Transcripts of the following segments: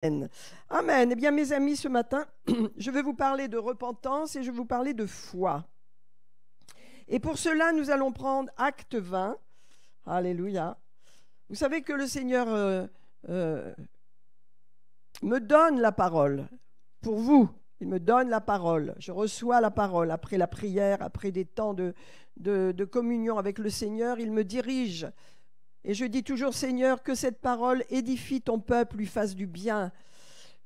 Amen. Eh bien, mes amis, ce matin, je vais vous parler de repentance et je vais vous parler de foi. Et pour cela, nous allons prendre Acte 20. Alléluia. Vous savez que le Seigneur me donne la parole pour vous. Il me donne la parole. Je reçois la parole après la prière, après des temps de communion avec le Seigneur. Il me dirige. Et je dis toujours, Seigneur, que cette parole édifie ton peuple, lui fasse du bien,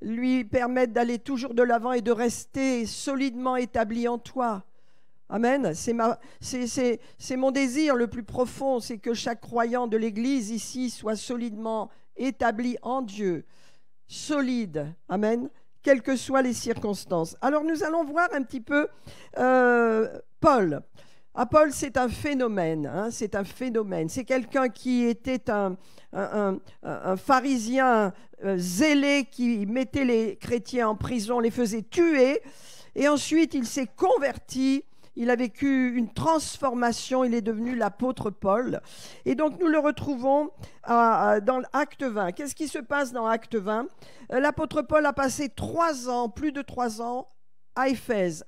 lui permette d'aller toujours de l'avant et de rester solidement établi en toi. Amen. C'est mon désir le plus profond, c'est que chaque croyant de l'Église ici soit solidement établi en Dieu, solide. Amen. Quelles que soient les circonstances. Alors nous allons voir un petit peu Paul. Paul, c'est un phénomène, hein, c'est un phénomène. C'est quelqu'un qui était un pharisien zélé qui mettait les chrétiens en prison, les faisait tuer. Et ensuite, il s'est converti. Il a vécu une transformation. Il est devenu l'apôtre Paul. Et donc, nous le retrouvons dans Acte 20. Qu'est-ce qui se passe dans Acte 20 ? L'apôtre Paul a passé 3 ans, plus de 3 ans, à Éphèse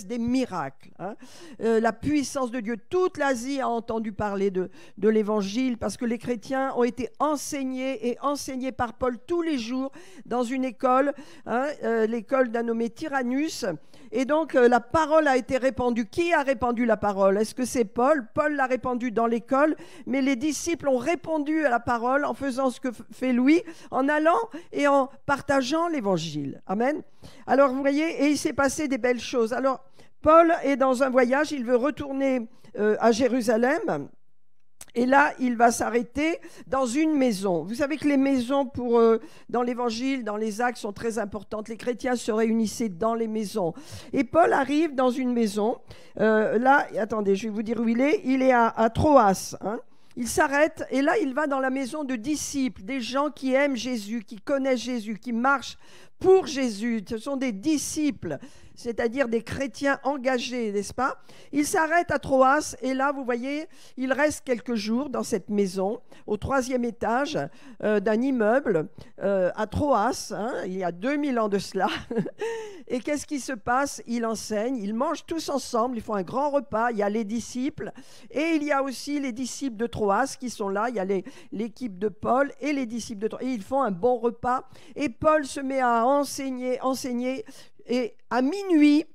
des miracles, hein. La puissance de Dieu. Toute l'Asie a entendu parler de l'évangile parce que les chrétiens ont été enseignés par Paul tous les jours dans une école, hein, l'école d'un nommé Tyrannus. Et donc la parole a été répandue. Qui a répandu la parole ? Est-ce que c'est Paul ? Paul l'a répandue dans l'école, mais les disciples ont répondu à la parole en faisant ce que fait Louis, en allant et en partageant l'évangile. Amen. Alors vous voyez, et il s'est passé des belles choses. Alors Paul est dans un voyage, il veut retourner à Jérusalem. Et là, il va s'arrêter dans une maison. Vous savez que les maisons dans l'Évangile, dans les Actes, sont très importantes. Les chrétiens se réunissaient dans les maisons. Et Paul arrive dans une maison. Là, attendez, je vais vous dire où il est. Il est à Troas, hein. Il s'arrête et là, il va dans la maison de disciples, des gens qui aiment Jésus, qui connaissent Jésus, qui marchent pour Jésus. Ce sont des disciples, c'est-à-dire des chrétiens engagés, n'est-ce pas ? Il s'arrête à Troas et là, vous voyez, il reste quelques jours dans cette maison, au 3e étage d'un immeuble à Troas, hein, il y a 2000 ans de cela. Et qu'est-ce qui se passe ? Il enseigne, ils mangent tous ensemble, ils font un grand repas, il y a les disciples et il y a aussi les disciples de Troas qui sont là, il y a l'équipe de Paul et les disciples de Troas, et ils font un bon repas. Et Paul se met à enseigner, et à minuit,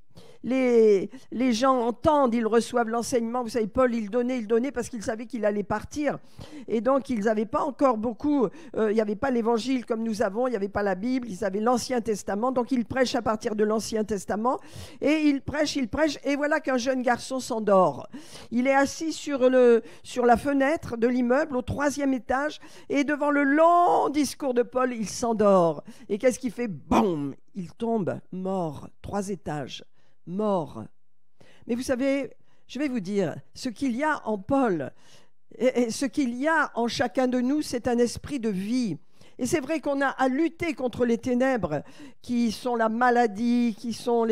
les gens entendent, ils reçoivent l'enseignement. Vous savez, Paul, il donnait parce qu'il savait qu'il allait partir. Et donc, ils n'avaient pas encore beaucoup, il n'y avait pas l'évangile comme nous avons, il n'y avait pas la Bible, ils avaient l'Ancien Testament. Donc, ils prêchent à partir de l'Ancien Testament. Et ils prêchent. Et voilà qu'un jeune garçon s'endort. Il est assis sur la fenêtre de l'immeuble au 3e étage. Et devant le long discours de Paul, il s'endort. Et qu'est-ce qu'il fait ? Boum ! Il tombe mort, 3 étages. Mort. Mais vous savez, je vais vous dire, ce qu'il y a en Paul, et ce qu'il y a en chacun de nous, c'est un esprit de vie. Et c'est vrai qu'on a à lutter contre les ténèbres, qui sont la maladie, qui sont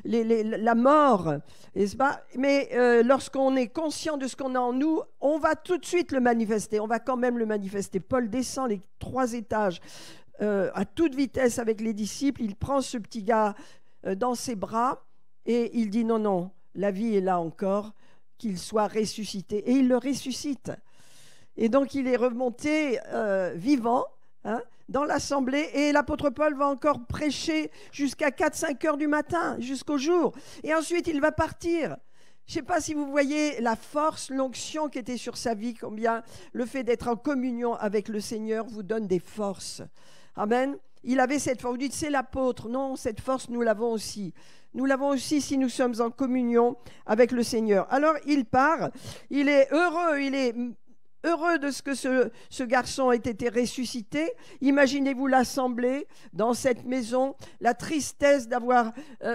la mort, n'est-ce pas ? Mais lorsqu'on est conscient de ce qu'on a en nous, on va tout de suite le manifester, on va quand même le manifester. Paul descend les 3 étages à toute vitesse avec les disciples, il prend ce petit gars dans ses bras, et il dit non, la vie est là encore, qu'il soit ressuscité. Et il le ressuscite. Et donc il est remonté vivant, hein, dans l'assemblée. Et l'apôtre Paul va encore prêcher jusqu'à 4-5 heures du matin, jusqu'au jour. Et ensuite il va partir. Je ne sais pas si vous voyez la force, l'onction qui était sur sa vie, combien le fait d'être en communion avec le Seigneur vous donne des forces. Amen. Il avait cette force. Vous dites, c'est l'apôtre. Non, cette force, nous l'avons aussi. Nous l'avons aussi si nous sommes en communion avec le Seigneur. Alors, il part. Il est heureux de ce que ce garçon ait été ressuscité. Imaginez-vous l'assemblée dans cette maison, la tristesse d'avoir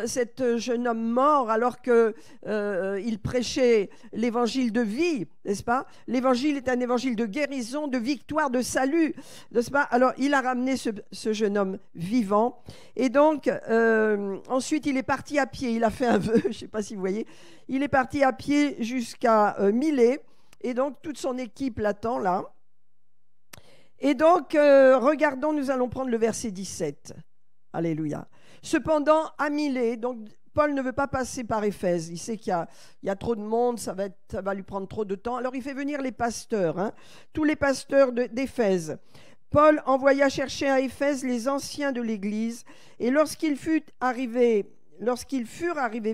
cet jeune homme mort alors qu'il prêchait l'évangile de vie, n'est-ce pas ? L'évangile est un évangile de guérison, de victoire, de salut, n'est-ce pas ? Alors, il a ramené ce jeune homme vivant. Et donc, ensuite, il est parti à pied. Il a fait un vœu, je ne sais pas si vous voyez. Il est parti à pied jusqu'à Milet. Et donc, toute son équipe l'attend là. Et donc, regardons, nous allons prendre le verset 17. Alléluia. Cependant, à Milet, donc Paul ne veut pas passer par Éphèse. Il sait qu'il y a trop de monde, ça va lui prendre trop de temps. Alors, il fait venir les pasteurs, tous les pasteurs d'Éphèse. Paul envoya chercher à Éphèse les anciens de l'Église, et lorsqu'ils furent arrivés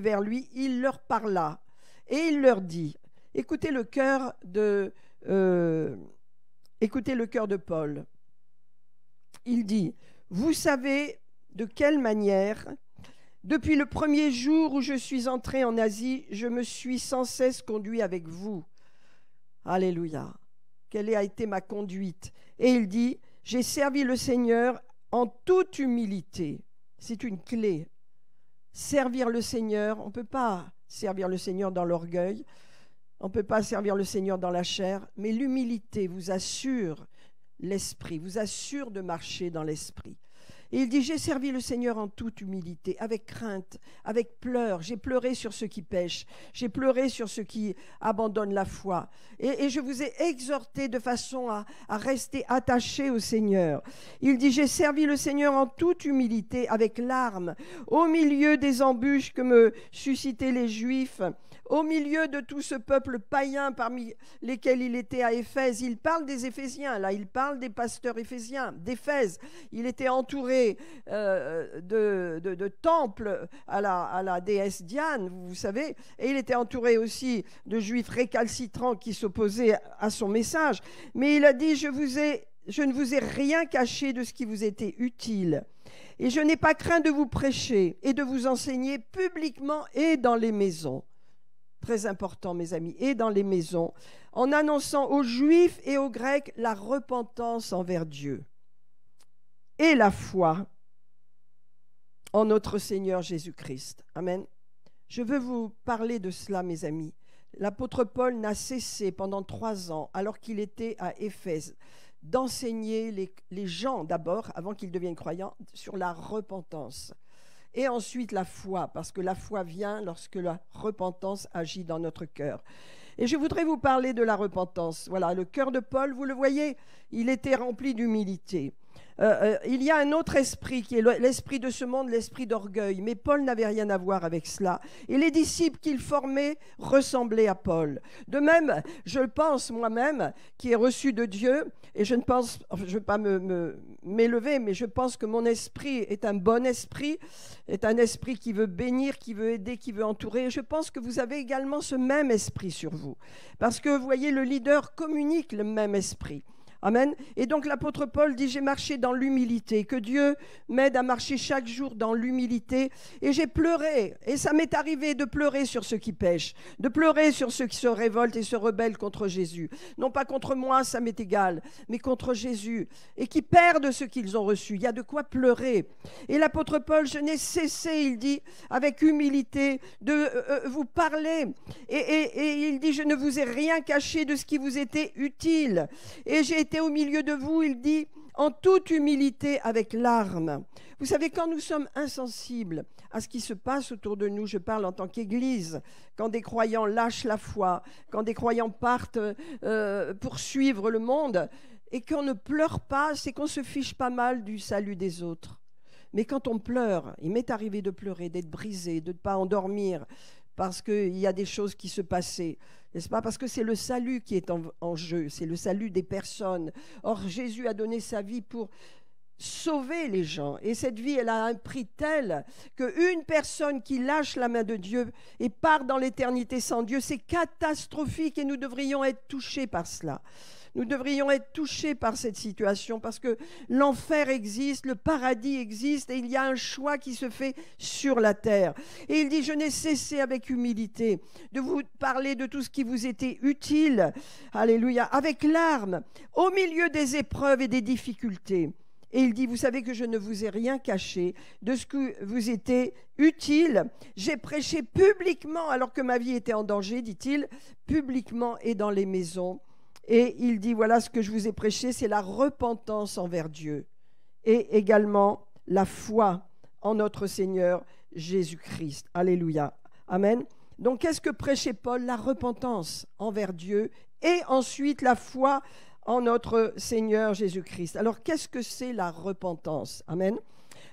vers lui, il leur parla, et il leur dit, écoutez le cœur de Paul. Il dit, vous savez de quelle manière, depuis le premier jour où je suis entré en Asie, je me suis sans cesse conduit avec vous. Alléluia. Quelle a été ma conduite? Et il dit, j'ai servi le Seigneur en toute humilité. C'est une clé. Servir le Seigneur, on ne peut pas servir le Seigneur dans l'orgueil, on ne peut pas servir le Seigneur dans la chair, mais l'humilité vous assure l'esprit, vous assure de marcher dans l'esprit. Et il dit, j'ai servi le Seigneur en toute humilité, avec crainte, avec pleurs. J'ai pleuré sur ceux qui pêchent, j'ai pleuré sur ceux qui abandonnent la foi. Et je vous ai exhorté de façon à rester attachés au Seigneur. Il dit, j'ai servi le Seigneur en toute humilité, avec larmes, au milieu des embûches que me suscitaient les Juifs, au milieu de tout ce peuple païen parmi lesquels il était à Éphèse. Il parle des Éphésiens, là, il parle des pasteurs éphésiens, d'Éphèse. Il était entouré de temples à la déesse Diane, vous savez, et il était entouré aussi de Juifs récalcitrants qui s'opposaient à son message. Mais il a dit, je ne vous ai rien caché de ce qui vous était utile. Et je n'ai pas craint de vous prêcher et de vous enseigner publiquement et dans les maisons. Très important, mes amis, et dans les maisons, en annonçant aux Juifs et aux Grecs la repentance envers Dieu et la foi en notre Seigneur Jésus-Christ. Amen. Je veux vous parler de cela, mes amis. L'apôtre Paul n'a cessé pendant 3 ans, alors qu'il était à Éphèse, d'enseigner les gens d'abord, avant qu'ils deviennent croyants, sur la repentance. Et ensuite la foi, parce que la foi vient lorsque la repentance agit dans notre cœur. Et je voudrais vous parler de la repentance. Voilà, le cœur de Paul, vous le voyez, il était rempli d'humilité. Il y a un autre esprit qui est l'esprit de ce monde, l'esprit d'orgueil. Mais Paul n'avait rien à voir avec cela. Et les disciples qu'il formait ressemblaient à Paul. De même, je pense moi-même, qui ai reçu de Dieu, et je ne veux pas m'élever, mais je pense que mon esprit est un bon esprit, est un esprit qui veut bénir, qui veut aider, qui veut entourer. Et je pense que vous avez également ce même esprit sur vous. Parce que, vous voyez, le leader communique le même esprit. Amen. Et donc l'apôtre Paul dit, j'ai marché dans l'humilité, que Dieu m'aide à marcher chaque jour dans l'humilité. Et j'ai pleuré, et ça m'est arrivé de pleurer sur ceux qui pêchent, de pleurer sur ceux qui se révoltent et se rebellent contre Jésus. Non pas contre moi, ça m'est égal, mais contre Jésus, et qui perdent ce qu'ils ont reçu. Il y a de quoi pleurer. Et l'apôtre Paul, je n'ai cessé, il dit, avec humilité, de vous parler. Et il dit, je ne vous ai rien caché de ce qui vous était utile. Et j'ai été au milieu de vous, il dit, en toute humilité avec larmes. Vous savez, quand nous sommes insensibles à ce qui se passe autour de nous, je parle en tant qu'Église, quand des croyants lâchent la foi, quand des croyants partent pour suivre le monde, et qu'on ne pleure pas, c'est qu'on se fiche pas mal du salut des autres. Mais quand on pleure, il m'est arrivé de pleurer, d'être brisé, de ne pas endormir, parce qu'il y a des choses qui se passaient. N'est-ce pas? Parce que c'est le salut qui est en jeu, c'est le salut des personnes. Or, Jésus a donné sa vie pour sauver les gens. Et cette vie, elle a un prix tel qu'une personne qui lâche la main de Dieu et part dans l'éternité sans Dieu, c'est catastrophique et nous devrions être touchés par cela. Nous devrions être touchés par cette situation parce que l'enfer existe, le paradis existe et il y a un choix qui se fait sur la terre. Et il dit, je n'ai cessé avec humilité de vous parler de tout ce qui vous était utile, alléluia, avec larmes, au milieu des épreuves et des difficultés. Et il dit, vous savez que je ne vous ai rien caché de ce que vous était utile. J'ai prêché publiquement alors que ma vie était en danger, dit-il, publiquement et dans les maisons. Et il dit, voilà ce que je vous ai prêché, c'est la repentance envers Dieu et également la foi en notre Seigneur Jésus-Christ. Alléluia. Amen. Donc, qu'est-ce que prêchait Paul? La repentance envers Dieu et ensuite la foi en notre Seigneur Jésus-Christ. Alors, qu'est-ce que c'est la repentance? Amen.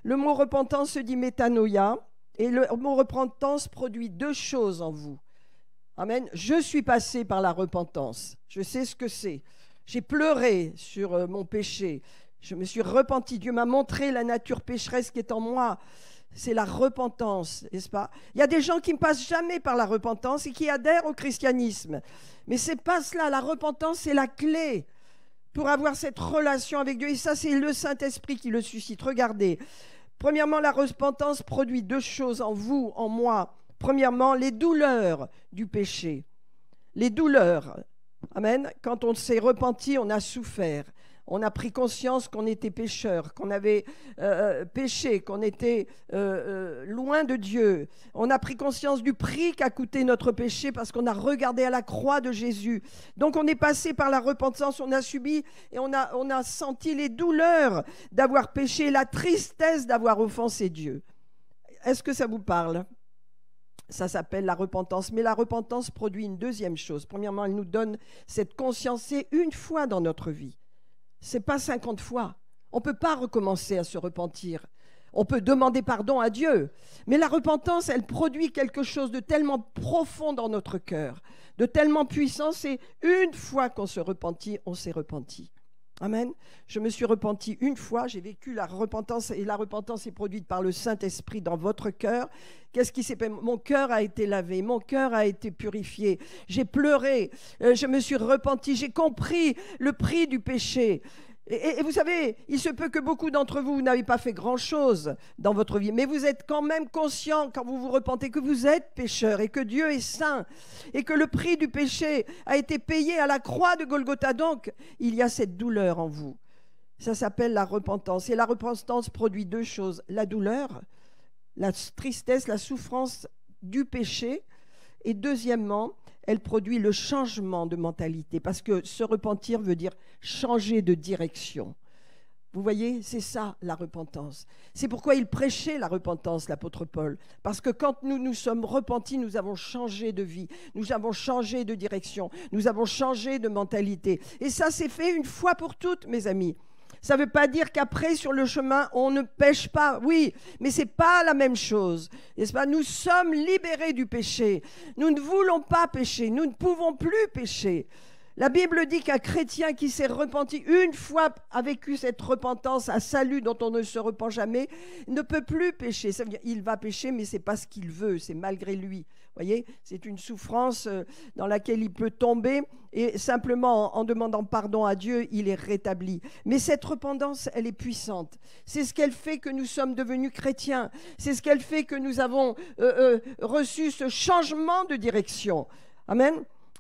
Le mot repentance se dit métanoïa, et le mot repentance produit deux choses en vous. Amen. Je suis passé par la repentance. Je sais ce que c'est. J'ai pleuré sur mon péché. Je me suis repenti. Dieu m'a montré la nature pécheresse qui est en moi. C'est la repentance, n'est-ce pas? Il y a des gens qui ne passent jamais par la repentance et qui adhèrent au christianisme. Mais ce n'est pas cela. La repentance, c'est la clé pour avoir cette relation avec Dieu. Et ça, c'est le Saint-Esprit qui le suscite. Regardez. Premièrement, la repentance produit deux choses en vous, en moi. Premièrement, les douleurs du péché. Les douleurs. Amen. Quand on s'est repenti, on a souffert. On a pris conscience qu'on était pécheur, qu'on avait péché, qu'on était loin de Dieu. On a pris conscience du prix qu'a coûté notre péché parce qu'on a regardé à la croix de Jésus. Donc on est passé par la repentance, on a subi et on a senti les douleurs d'avoir péché, la tristesse d'avoir offensé Dieu. Est-ce que ça vous parle ? Ça s'appelle la repentance. Mais la repentance produit une deuxième chose. Premièrement, elle nous donne cette conscience. C'est une fois dans notre vie. Ce n'est pas 50 fois. On ne peut pas recommencer à se repentir. On peut demander pardon à Dieu. Mais la repentance, elle produit quelque chose de tellement profond dans notre cœur, de tellement puissant. C'est une fois qu'on se repentit, on s'est repenti. Amen. Je me suis repenti une fois, j'ai vécu la repentance et la repentance est produite par le Saint-Esprit dans votre cœur. Qu'est-ce qui s'est passé? Mon cœur a été lavé, mon cœur a été purifié. J'ai pleuré, je me suis repenti, j'ai compris le prix du péché. Et vous savez, il se peut que beaucoup d'entre vous n'avez pas fait grand-chose dans votre vie, mais vous êtes quand même conscient, quand vous vous repentez, que vous êtes pécheur et que Dieu est saint et que le prix du péché a été payé à la croix de Golgotha. Donc, il y a cette douleur en vous. Ça s'appelle la repentance. Et la repentance produit deux choses. La douleur, la tristesse, la souffrance du péché. Et deuxièmement, elle produit le changement de mentalité, parce que se repentir veut dire changer de direction. Vous voyez, c'est ça la repentance. C'est pourquoi il prêchait la repentance, l'apôtre Paul. Parce que quand nous nous sommes repentis, nous avons changé de vie, nous avons changé de direction, nous avons changé de mentalité. Et ça, c'est fait une fois pour toutes, mes amis. Ça ne veut pas dire qu'après, sur le chemin, on ne pêche pas. Oui, mais ce n'est pas la même chose. N'est-ce pas? Nous sommes libérés du péché. Nous ne voulons pas pécher. Nous ne pouvons plus pécher. La Bible dit qu'un chrétien qui s'est repenti une fois, a vécu cette repentance, un salut dont on ne se repent jamais, ne peut plus pécher. Ça veut dire il va pécher, mais ce n'est pas ce qu'il veut, c'est malgré lui. Vous voyez, c'est une souffrance dans laquelle il peut tomber et simplement en demandant pardon à Dieu, il est rétabli. Mais cette repentance, elle est puissante. C'est ce qu'elle fait que nous sommes devenus chrétiens. C'est ce qu'elle fait que nous avons reçu ce changement de direction. Amen.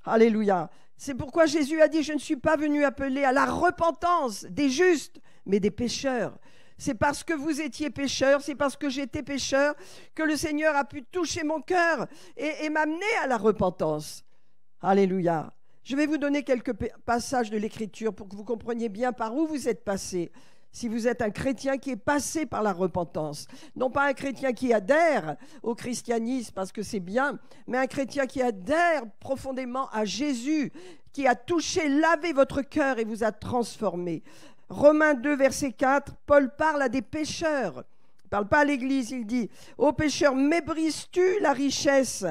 Alléluia. C'est pourquoi Jésus a dit, je ne suis pas venu appeler à la repentance des justes, mais des pécheurs. C'est parce que vous étiez pécheurs, c'est parce que j'étais pécheur que le Seigneur a pu toucher mon cœur et m'amener à la repentance. Alléluia. Je vais vous donner quelques passages de l'Écriture pour que vous compreniez bien par où vous êtes passé. Si vous êtes un chrétien qui est passé par la repentance, non pas un chrétien qui adhère au christianisme parce que c'est bien, mais un chrétien qui adhère profondément à Jésus, qui a touché, lavé votre cœur et vous a transformé. Romains 2, verset 4, Paul parle à des pécheurs. Il ne parle pas à l'Église, il dit « Ô pécheurs, méprises-tu la richesse,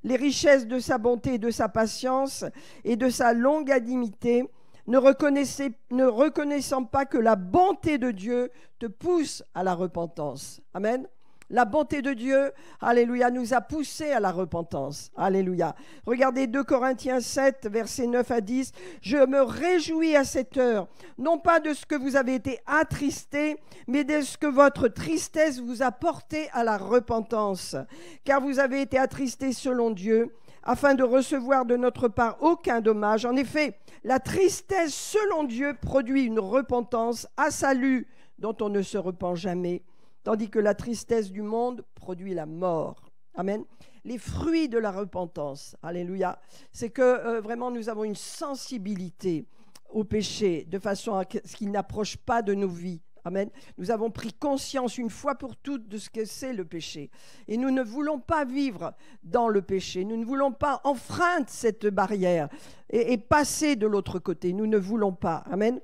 les richesses de sa bonté et de sa patience et de sa longanimité ?» Ne reconnaissant pas que la bonté de Dieu te pousse à la repentance. Amen. La bonté de Dieu, alléluia, nous a poussés à la repentance. Alléluia. Regardez 2 Corinthiens 7, versets 9 à 10. « Je me réjouis à cette heure, non pas de ce que vous avez été attristés, mais de ce que votre tristesse vous a porté à la repentance. Car vous avez été attristés selon Dieu, afin de recevoir de notre part aucun dommage. En effet, la tristesse selon Dieu produit une repentance à salut dont on ne se repent jamais, tandis que la tristesse du monde produit la mort. » Amen. Les fruits de la repentance, alléluia, c'est que vraiment nous avons une sensibilité au péché de façon à ce qu'il n'approche pas de nos vies. Amen. Nous avons pris conscience une fois pour toutes de ce que c'est le péché. Et nous ne voulons pas vivre dans le péché. Nous ne voulons pas enfreindre cette barrière et passer de l'autre côté. Nous ne voulons pas. Amen.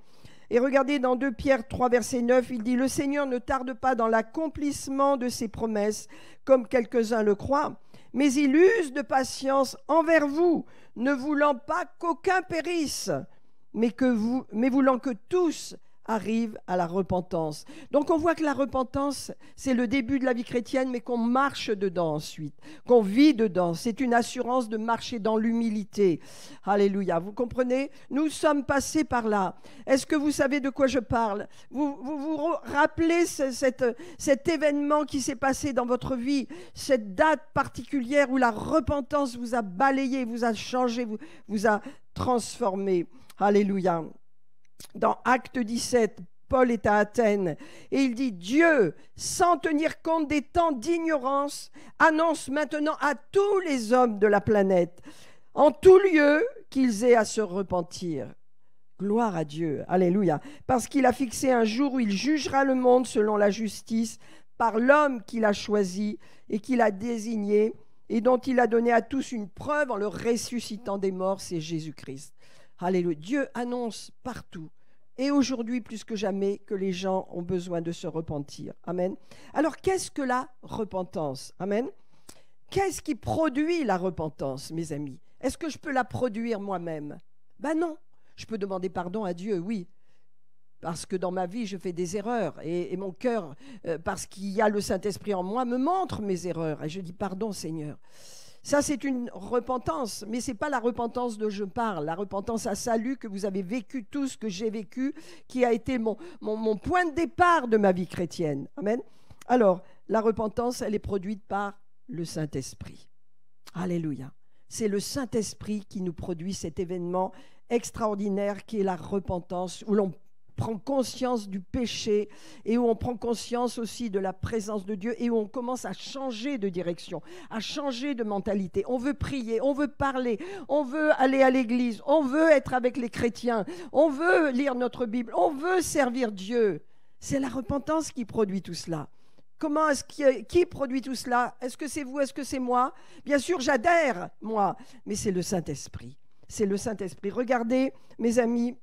Et regardez dans 2 Pierre 3, verset 9, il dit « Le Seigneur ne tarde pas dans l'accomplissement de ses promesses, comme quelques-uns le croient, mais il use de patience envers vous, ne voulant pas qu'aucun périsse, mais voulant que tous arrivent à la repentance. » Donc on voit que la repentance, c'est le début de la vie chrétienne, mais qu'on marche dedans ensuite, qu'on vit dedans. C'est une assurance de marcher dans l'humilité. Alléluia. Vous comprenez? Nous sommes passés par là. Est-ce que vous savez de quoi je parle? Vous rappelez cet événement qui s'est passé dans votre vie, cette date particulière où la repentance vous a balayé, vous a changé, vous a transformé. Alléluia. Dans Acte 17, Paul est à Athènes et il dit « Dieu, sans tenir compte des temps d'ignorance, annonce maintenant à tous les hommes de la planète, en tout lieu, qu'ils aient à se repentir. » Gloire à Dieu, alléluia, parce qu'il a fixé un jour où il jugera le monde selon la justice par l'homme qu'il a choisi et qu'il a désigné et dont il a donné à tous une preuve en le ressuscitant des morts, c'est Jésus-Christ. Alléluia. Dieu annonce partout, et aujourd'hui plus que jamais, que les gens ont besoin de se repentir. Amen. Alors, qu'est-ce que la repentance? Amen. Qu'est-ce qui produit la repentance, mes amis? Est-ce que je peux la produire moi-même? Ben non. Je peux demander pardon à Dieu, oui. Parce que dans ma vie, je fais des erreurs. Et mon cœur, parce qu'il y a le Saint-Esprit en moi, me montre mes erreurs. Et je dis pardon, Seigneur. Ça, c'est une repentance, mais ce n'est pas la repentance dont je parle, la repentance à salut que vous avez vécu tous, que j'ai vécu, qui a été mon point de départ de ma vie chrétienne. Amen. Alors, la repentance, elle est produite par le Saint-Esprit. Alléluia. C'est le Saint-Esprit qui nous produit cet événement extraordinaire qui est la repentance, où l'on prend conscience du péché et où on prend conscience aussi de la présence de Dieu et où on commence à changer de direction, à changer de mentalité. On veut prier, on veut parler, on veut aller à l'église, on veut être avec les chrétiens, on veut lire notre Bible, on veut servir Dieu. C'est la repentance qui produit tout cela. Qui produit tout cela? Est-ce que c'est vous? Est-ce que c'est moi? Bien sûr, j'adhère, moi, mais c'est le Saint-Esprit. C'est le Saint-Esprit. Regardez, mes amis,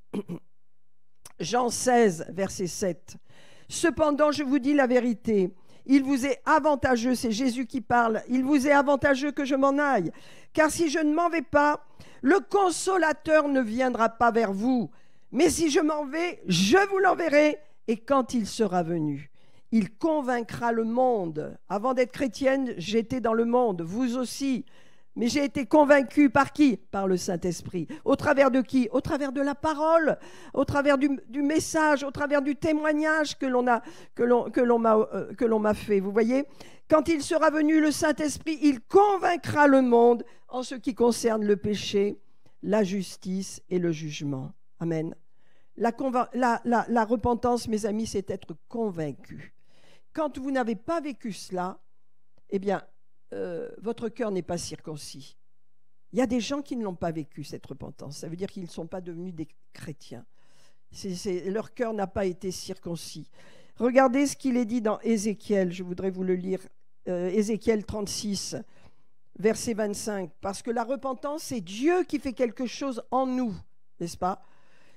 Jean 16, verset 7. « Cependant, je vous dis la vérité, il vous est avantageux, c'est Jésus qui parle, il vous est avantageux que je m'en aille, car si je ne m'en vais pas, le Consolateur ne viendra pas vers vous, mais si je m'en vais, je vous l'enverrai, et quand il sera venu, il convaincra le monde. » Avant d'être chrétienne, j'étais dans le monde, vous aussi. Mais j'ai été convaincu par qui? Par le Saint-Esprit. Au travers de qui? Au travers de la parole, au travers du message, au travers du témoignage que l'on m'a fait. Vous voyez? Quand il sera venu, le Saint-Esprit, il convaincra le monde en ce qui concerne le péché, la justice et le jugement. Amen. La repentance, mes amis, c'est être convaincu. Quand vous n'avez pas vécu cela, eh bien, votre cœur n'est pas circoncis. Il y a des gens qui ne l'ont pas vécu, cette repentance. Ça veut dire qu'ils ne sont pas devenus des chrétiens. Leur cœur n'a pas été circoncis. Regardez ce qu'il est dit dans Ézéchiel. Je voudrais vous le lire. Ézéchiel 36, verset 25. Parce que la repentance, c'est Dieu qui fait quelque chose en nous, n'est-ce pas?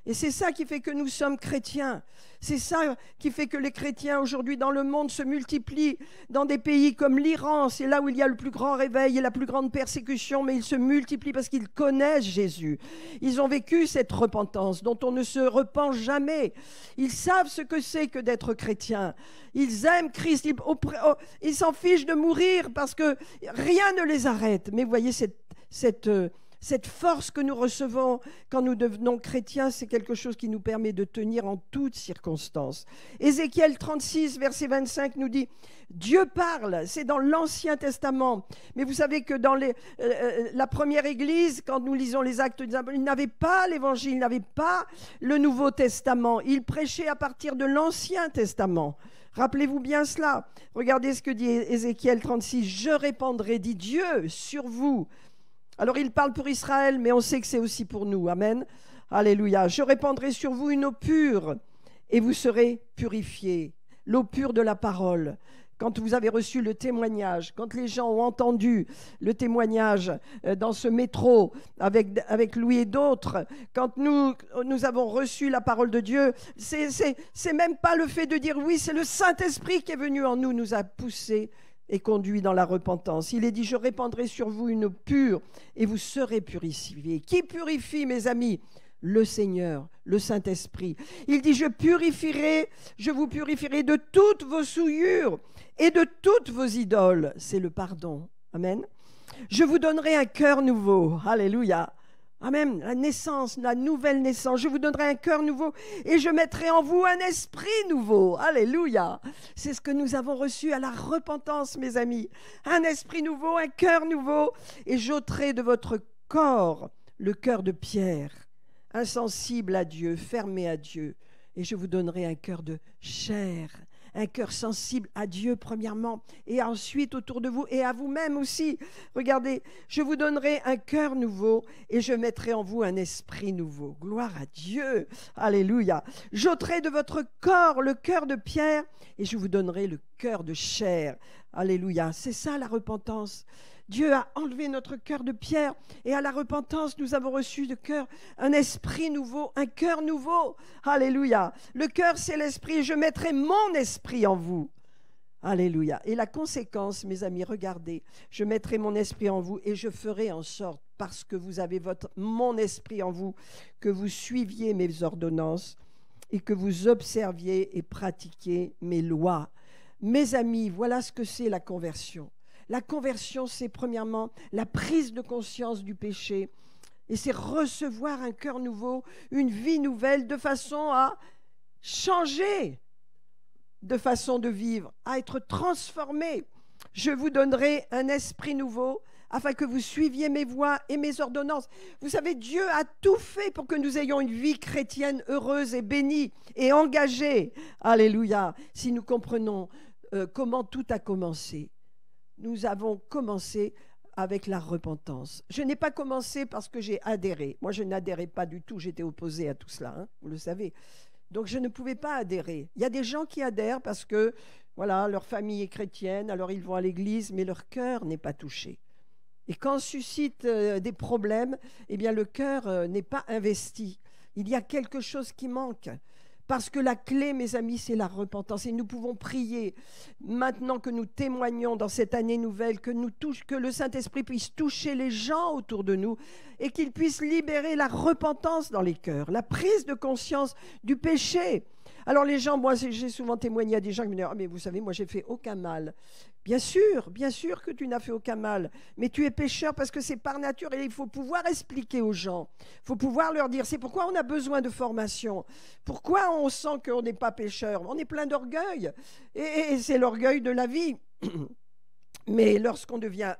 Et c'est ça qui fait que nous sommes chrétiens. C'est ça qui fait que les chrétiens aujourd'hui dans le monde se multiplient. Dans des pays comme l'Iran, c'est là où il y a le plus grand réveil et la plus grande persécution, mais ils se multiplient parce qu'ils connaissent Jésus. Ils ont vécu cette repentance dont on ne se repent jamais. Ils savent ce que c'est que d'être chrétien. Ils aiment Christ. Ils s'en fichent de mourir parce que rien ne les arrête. Mais vous voyez cette force que nous recevons quand nous devenons chrétiens, c'est quelque chose qui nous permet de tenir en toutes circonstances. Ézéchiel 36, verset 25 nous dit « Dieu parle », c'est dans l'Ancien Testament. Mais vous savez que dans la première Église, quand nous lisons les Actes des Apôtres, ils n'avaient pas l'Évangile, ils n'avaient pas le Nouveau Testament. Ils prêchaient à partir de l'Ancien Testament. Rappelez-vous bien cela. Regardez ce que dit Ézéchiel 36 « Je répandrai, dit Dieu, sur vous ». Alors il parle pour Israël, mais on sait que c'est aussi pour nous. Amen. Alléluia. « Je répandrai sur vous une eau pure et vous serez purifiés. L'eau pure de la parole. Quand vous avez reçu le témoignage, quand les gens ont entendu le témoignage dans ce métro avec Louis et d'autres, quand nous avons reçu la parole de Dieu, c'est même pas le fait de dire oui, c'est le Saint-Esprit qui est venu en nous, nous a poussés et conduits dans la repentance. Il est dit, je répandrai sur vous une eau pure et vous serez purifiés. Qui purifie, mes amis ? Le Seigneur, le Saint-Esprit. Il dit, je vous purifierai de toutes vos souillures et de toutes vos idoles. C'est le pardon. Amen. Je vous donnerai un cœur nouveau. Alléluia. Amen. La naissance, la nouvelle naissance. Je vous donnerai un cœur nouveau et je mettrai en vous un esprit nouveau. Alléluia. C'est ce que nous avons reçu à la repentance, mes amis. Un esprit nouveau, un cœur nouveau. Et j'ôterai de votre corps le cœur de pierre, insensible à Dieu, fermé à Dieu. Et je vous donnerai un cœur de chair, un cœur sensible à Dieu premièrement, et ensuite autour de vous et à vous-même aussi. Regardez, je vous donnerai un cœur nouveau et je mettrai en vous un esprit nouveau. Gloire à Dieu. Alléluia. J'ôterai de votre corps le cœur de pierre et je vous donnerai le cœur de chair. Alléluia. C'est ça la repentance. Dieu a enlevé notre cœur de pierre et à la repentance, nous avons reçu de cœur un esprit nouveau, un cœur nouveau. Alléluia. Le cœur, c'est l'esprit et je mettrai mon esprit en vous. Alléluia. Et la conséquence, mes amis, regardez, je mettrai mon esprit en vous et je ferai en sorte, parce que vous avez mon esprit en vous, que vous suiviez mes ordonnances et que vous observiez et pratiquiez mes lois. Mes amis, voilà ce que c'est la conversion. La conversion, c'est premièrement la prise de conscience du péché et c'est recevoir un cœur nouveau, une vie nouvelle de façon à changer de façon de vivre, à être transformé. Je vous donnerai un esprit nouveau afin que vous suiviez mes voies et mes ordonnances. Vous savez, Dieu a tout fait pour que nous ayons une vie chrétienne heureuse et bénie et engagée. Alléluia. Si nous comprenons comment tout a commencé. Nous avons commencé avec la repentance. Je n'ai pas commencé parce que j'ai adhéré. Moi, je n'adhérais pas du tout. J'étais opposée à tout cela, hein, vous le savez. Donc, je ne pouvais pas adhérer. Il y a des gens qui adhèrent parce que, voilà, leur famille est chrétienne, alors ils vont à l'église, mais leur cœur n'est pas touché. Et quand suscite des problèmes, eh bien, le cœur n'est pas investi. Il y a quelque chose qui manque. Parce que la clé, mes amis, c'est la repentance. Et nous pouvons prier, maintenant que nous témoignons dans cette année nouvelle, que le Saint-Esprit puisse toucher les gens autour de nous et qu'il puisse libérer la repentance dans les cœurs, la prise de conscience du péché. Alors les gens, moi j'ai souvent témoigné à des gens qui me disent « Ah mais vous savez, moi j'ai fait aucun mal ». Bien sûr que tu n'as fait aucun mal, mais tu es pécheur parce que c'est par nature et il faut pouvoir expliquer aux gens. Il faut pouvoir leur dire, c'est pourquoi on a besoin de formation. Pourquoi on sent qu'on n'est pas pécheur? On est plein d'orgueil et c'est l'orgueil de la vie. Mais lorsqu'on devient,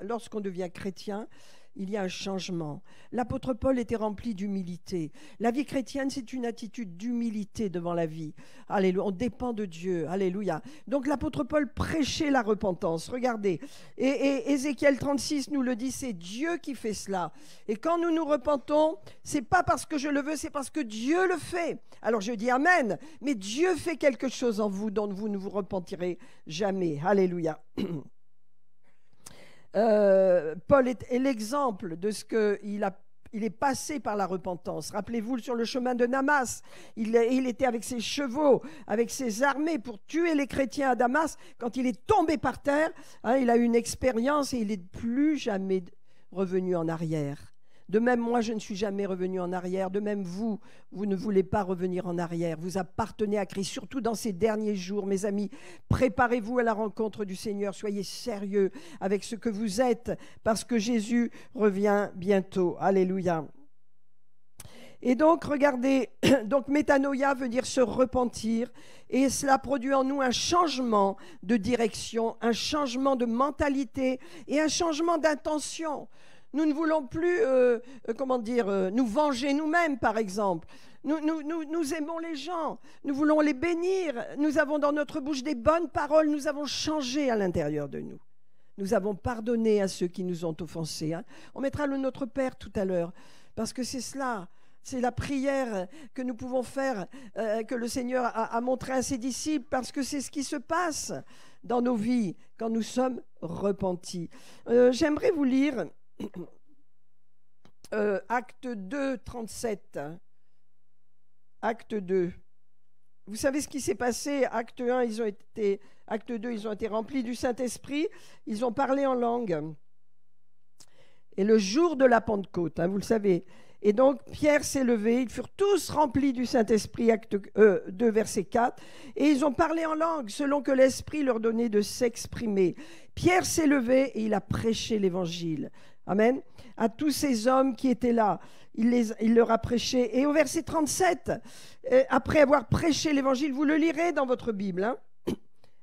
lorsqu'on devient chrétien, il y a un changement. L'apôtre Paul était rempli d'humilité. La vie chrétienne, c'est une attitude d'humilité devant la vie. Alléluia, on dépend de Dieu. Alléluia. Donc l'apôtre Paul prêchait la repentance. Regardez, et Ézéchiel 36 nous le dit, c'est Dieu qui fait cela. Et quand nous nous repentons, c'est pas parce que je le veux, c'est parce que Dieu le fait. Alors je dis Amen, mais Dieu fait quelque chose en vous dont vous ne vous repentirez jamais. Alléluia. Paul est l'exemple de ce qu'il est passé par la repentance. Rappelez-vous, sur le chemin de Damas, il était avec ses chevaux, avec ses armées pour tuer les chrétiens à Damas. Quand il est tombé par terre, hein, il a eu une expérience et il n'est plus jamais revenu en arrière. De même, moi, je ne suis jamais revenu en arrière. De même, vous ne voulez pas revenir en arrière. Vous appartenez à Christ, surtout dans ces derniers jours, mes amis. Préparez-vous à la rencontre du Seigneur. Soyez sérieux avec ce que vous êtes, parce que Jésus revient bientôt. Alléluia. Et donc, regardez, donc métanoïa veut dire se repentir, et cela produit en nous un changement de direction, un changement de mentalité et un changement d'intention. Nous ne voulons plus, nous venger nous-mêmes, par exemple. Nous aimons les gens, nous voulons les bénir. Nous avons dans notre bouche des bonnes paroles, nous avons changé à l'intérieur de nous. Nous avons pardonné à ceux qui nous ont offensés. Hein. On mettra le Notre Père tout à l'heure, parce que c'est cela. C'est la prière que nous pouvons faire, que le Seigneur a montré à ses disciples, parce que c'est ce qui se passe dans nos vies quand nous sommes repentis. J'aimerais vous lire Acte 2, 37. Acte 2. Vous savez ce qui s'est passé? Acte 1, Acte 2, ils ont été remplis du Saint-Esprit. Ils ont parlé en langue. Et le jour de la Pentecôte, vous le savez. Et donc, Pierre s'est levé. Ils furent tous remplis du Saint-Esprit, Acte 2, verset 4. Et ils ont parlé en langue, selon que l'Esprit leur donnait de s'exprimer. Pierre s'est levé et il a prêché l'Évangile. Amen. À tous ces hommes qui étaient là, il leur a prêché. Et au verset 37, après avoir prêché l'Évangile, vous le lirez dans votre Bible,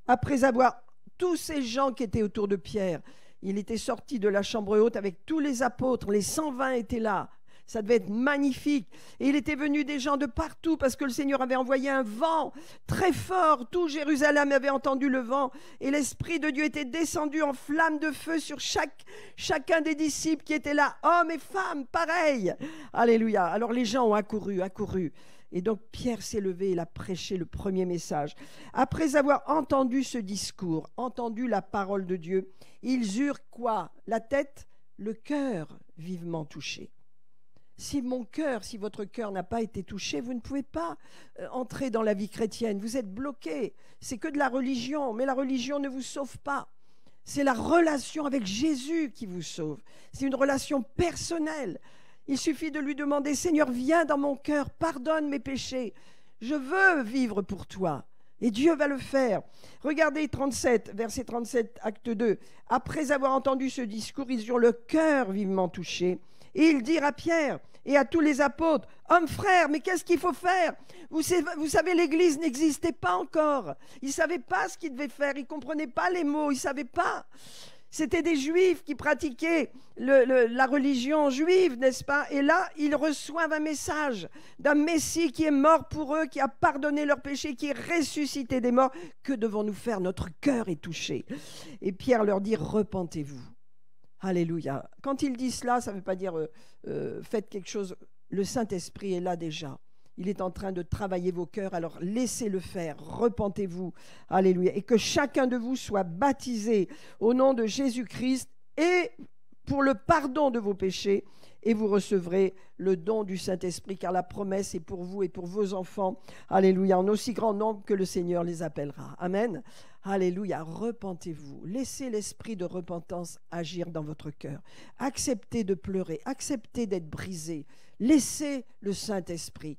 après avoir tous ces gens qui étaient autour de Pierre, il était sorti de la chambre haute avec tous les apôtres, les 120 étaient là. Ça devait être magnifique. Et il était venu des gens de partout parce que le Seigneur avait envoyé un vent très fort. Tout Jérusalem avait entendu le vent. Et l'Esprit de Dieu était descendu en flamme de feu sur chacun des disciples qui étaient là. Hommes et femmes, pareil. Alléluia. Alors les gens ont accouru. Et donc Pierre s'est levé, il a prêché le premier message. Après avoir entendu ce discours, entendu la parole de Dieu, ils eurent quoi? La tête, le cœur vivement touché. Si votre cœur n'a pas été touché, vous ne pouvez pas entrer dans la vie chrétienne. Vous êtes bloqué. C'est que de la religion, mais la religion ne vous sauve pas. C'est la relation avec Jésus qui vous sauve. C'est une relation personnelle. Il suffit de lui demander, Seigneur, viens dans mon cœur, pardonne mes péchés. Je veux vivre pour toi. Et Dieu va le faire. Regardez 37, verset 37, acte 2. Après avoir entendu ce discours, ils eurent le cœur vivement touché. Et ils dirent à Pierre et à tous les apôtres, « Hommes, frères, mais qu'est-ce qu'il faut faire? Vous savez, l'Église n'existait pas encore. Ils ne savaient pas ce qu'ils devaient faire. Ils ne comprenaient pas les mots. Ils ne savaient pas. C'était des Juifs qui pratiquaient la religion juive, n'est-ce pas? Et là, ils reçoivent un message d'un Messie qui est mort pour eux, qui a pardonné leurs péchés, qui est ressuscité des morts. Que devons-nous faire? Notre cœur est touché. » Et Pierre leur dit, « Repentez-vous. » Alléluia. Quand il dit cela, ça ne veut pas dire faites quelque chose. Le Saint-Esprit est là déjà. Il est en train de travailler vos cœurs. Alors laissez-le faire. Repentez-vous. Alléluia. Et que chacun de vous soit baptisé au nom de Jésus-Christ et pour le pardon de vos péchés. Et vous recevrez le don du Saint-Esprit, car la promesse est pour vous et pour vos enfants. Alléluia. En aussi grand nombre que le Seigneur les appellera. Amen. Alléluia. Repentez-vous. Laissez l'esprit de repentance agir dans votre cœur. Acceptez de pleurer. Acceptez d'être brisé. Laissez le Saint-Esprit.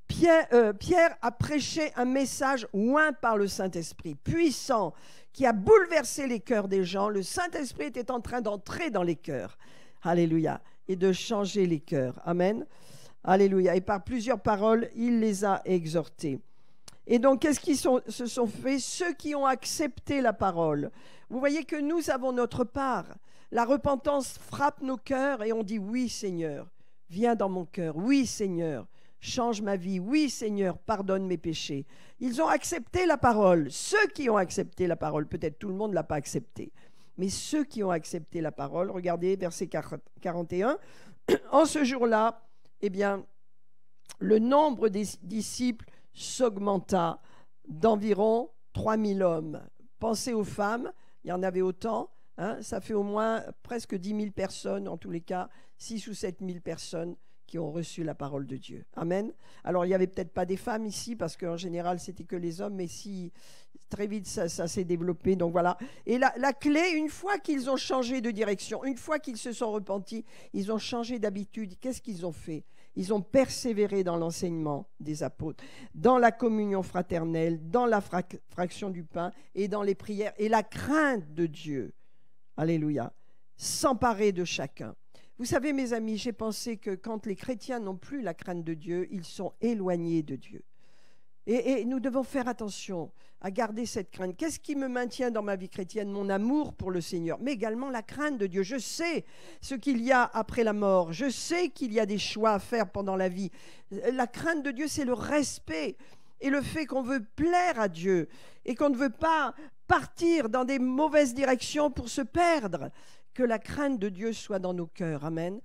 Pierre a prêché un message oint par le Saint-Esprit, puissant, qui a bouleversé les cœurs des gens. Le Saint-Esprit était en train d'entrer dans les cœurs. Alléluia. Et de changer les cœurs. Amen. Alléluia. Et par plusieurs paroles, il les a exhortés. Et donc, qu'est-ce qu'ils se sont fait? Ceux qui ont accepté la parole. Vous voyez que nous avons notre part. La repentance frappe nos cœurs et on dit, oui Seigneur, viens dans mon cœur. Oui Seigneur, change ma vie. Oui Seigneur, pardonne mes péchés. Ils ont accepté la parole. Ceux qui ont accepté la parole, peut-être tout le monde ne l'a pas accepté. Mais ceux qui ont accepté la parole, regardez verset 41, en ce jour-là, eh bien, le nombre des disciples s'augmenta d'environ 3000 hommes. Pensez aux femmes, il y en avait autant, ça fait au moins presque 10 000 personnes, en tous les cas, 6 ou 7 000 personnes qui ont reçu la parole de Dieu. Amen. Alors, il n'y avait peut-être pas des femmes ici, parce qu'en général, c'était que les hommes, mais si très vite, ça s'est développé. Donc voilà. Et la clé, une fois qu'ils ont changé de direction, une fois qu'ils se sont repentis, ils ont changé d'habitude. Qu'est-ce qu'ils ont fait? Ils ont persévéré dans l'enseignement des apôtres, dans la communion fraternelle, dans la fraction du pain et dans les prières. Et la crainte de Dieu, alléluia, s'emparer de chacun. Vous savez, mes amis, j'ai pensé que quand les chrétiens n'ont plus la crainte de Dieu, ils sont éloignés de Dieu. Et nous devons faire attention à garder cette crainte. Qu'est-ce qui me maintient dans ma vie chrétienne? Mon amour pour le Seigneur, mais également la crainte de Dieu. Je sais ce qu'il y a après la mort. Je sais qu'il y a des choix à faire pendant la vie. La crainte de Dieu, c'est le respect et le fait qu'on veut plaire à Dieu et qu'on ne veut pas partir dans des mauvaises directions pour se perdre. Que la crainte de Dieu soit dans nos cœurs. Amen.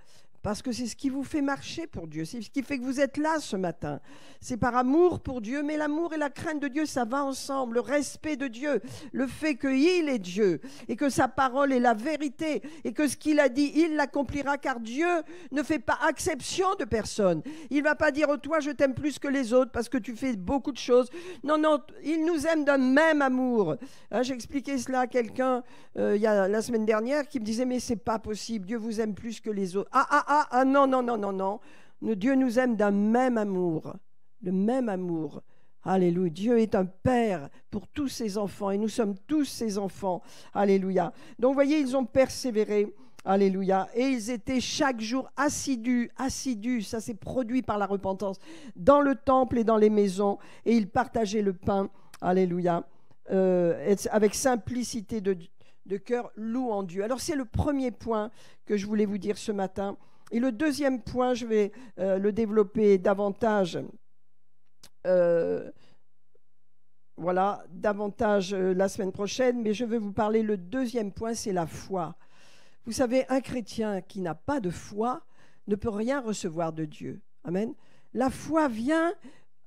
Parce que c'est ce qui vous fait marcher pour Dieu. C'est ce qui fait que vous êtes là ce matin. C'est par amour pour Dieu, mais l'amour et la crainte de Dieu, ça va ensemble. Le respect de Dieu, le fait qu'il est Dieu et que sa parole est la vérité et que ce qu'il a dit, il l'accomplira, car Dieu ne fait pas exception de personne. Il ne va pas dire, oh, toi, je t'aime plus que les autres parce que tu fais beaucoup de choses. Non, non, il nous aime d'un même amour. Hein, j'ai expliqué cela à quelqu'un il y a la semaine dernière qui me disait, mais c'est pas possible, Dieu vous aime plus que les autres. Non, non, non, non, non. Dieu nous aime d'un même amour. Le même amour. Alléluia. Dieu est un père pour tous ses enfants et nous sommes tous ses enfants. Alléluia. Donc, vous voyez, ils ont persévéré. Alléluia. Et ils étaient chaque jour assidus, ça s'est produit par la repentance, dans le temple et dans les maisons. Et ils partageaient le pain. Alléluia. Avec simplicité de cœur, louant Dieu. Alors, c'est le premier point que je voulais vous dire ce matin. Et le deuxième point, je vais le développer davantage. Davantage la semaine prochaine, mais je vais vous parler, le deuxième point, c'est la foi. Vous savez, un chrétien qui n'a pas de foi ne peut rien recevoir de Dieu. Amen. La foi vient